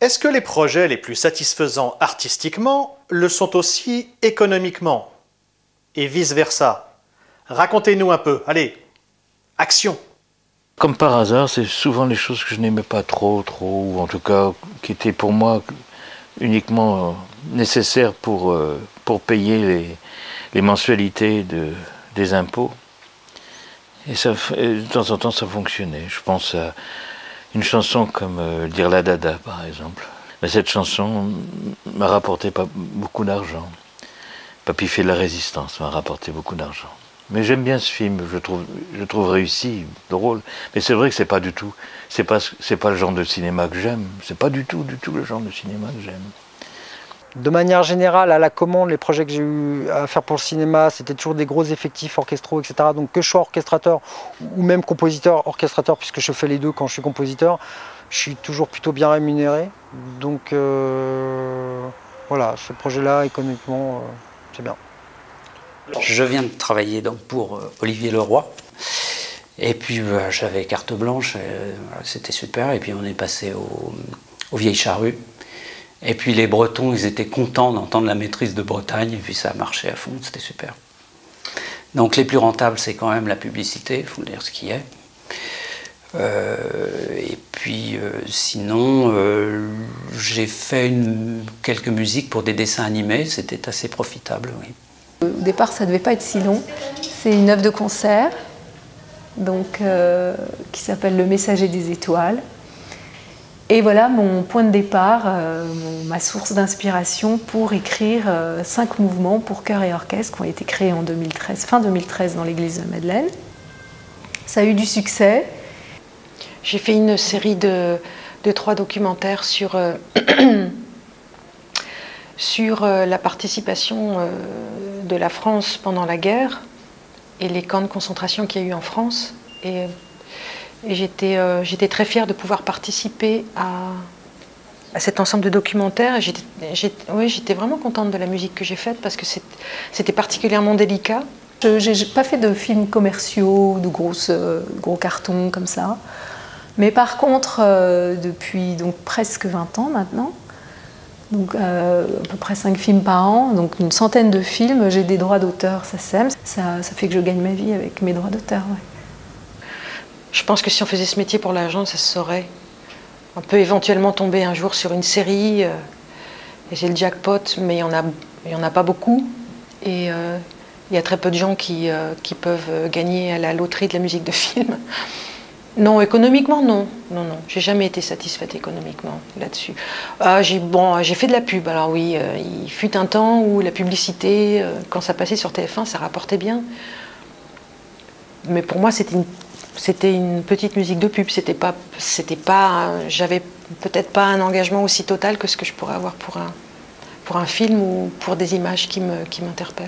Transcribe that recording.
Est-ce que les projets les plus satisfaisants artistiquement le sont aussi économiquement? Et vice-versa? Racontez-nous un peu, allez, action! Comme par hasard, c'est souvent les choses que je n'aimais pas trop, ou en tout cas qui étaient pour moi uniquement nécessaires pour payer les mensualités des impôts. Et de temps en temps, ça fonctionnait. Je pense à une chanson comme Dire la Dada, par exemple. Mais cette chanson m'a rapporté pas beaucoup d'argent. Papy fait de la résistance m'a rapporté beaucoup d'argent. Mais j'aime bien ce film, je trouve réussi, drôle. Mais c'est vrai que c'est pas du tout, c'est pas le genre de cinéma que j'aime. C'est pas du tout le genre de cinéma que j'aime. De manière générale, à la commande, les projets que j'ai eu à faire pour le cinéma, c'était toujours des gros effectifs orchestraux, etc. Donc que je sois orchestrateur ou même compositeur-orchestrateur, puisque je fais les deux quand je suis compositeur, je suis toujours plutôt bien rémunéré. Donc voilà, ce projet-là, économiquement, c'est bien. Je viens de travailler donc pour Olivier Leroy. Et puis j'avais carte blanche, c'était super. Et puis on est passé aux Vieilles Charrues. Et puis les Bretons, ils étaient contents d'entendre la maîtrise de Bretagne, et puis ça a marché à fond, c'était super. Donc les plus rentables, c'est quand même la publicité, il faut dire ce qui est. Et puis sinon, j'ai fait quelques musiques pour des dessins animés, c'était assez profitable, oui. Au départ, ça ne devait pas être si long. C'est une œuvre de concert donc, qui s'appelle Le Messager des Étoiles. Et voilà mon point de départ, ma source d'inspiration pour écrire 5 mouvements pour chœur et orchestre qui ont été créés en 2013, fin 2013 dans l'église de Madeleine. Ça a eu du succès. J'ai fait une série de 3 documentaires sur, sur la participation de la France pendant la guerre et les camps de concentration qu'il y a eu en France. Et j'étais très fière de pouvoir participer à cet ensemble de documentaires. J'étais vraiment contente de la musique que j'ai faite parce que c'était particulièrement délicat. Je n'ai pas fait de films commerciaux, de gros cartons comme ça. Mais par contre, depuis donc, presque 20 ans maintenant, donc à peu près 5 films par an, donc une centaine de films, j'ai des droits d'auteur, ça sème. Ça fait que je gagne ma vie avec mes droits d'auteur. Ouais. Je pense que si on faisait ce métier pour l'argent, ça se saurait. On peut éventuellement tomber un jour sur une série, et c'est le jackpot, mais il y en a pas beaucoup. Et il y a très peu de gens qui peuvent gagner à la loterie de la musique de film. Non, économiquement, non. Non, non. J'ai jamais été satisfaite économiquement là-dessus. J'ai fait de la pub. Alors oui, il fut un temps où la publicité, quand ça passait sur TF1, ça rapportait bien. Mais pour moi, c'était une petite musique de pub. J'avais peut-être pas un engagement aussi total que ce que je pourrais avoir pour un film ou pour des images qui m'interpellent.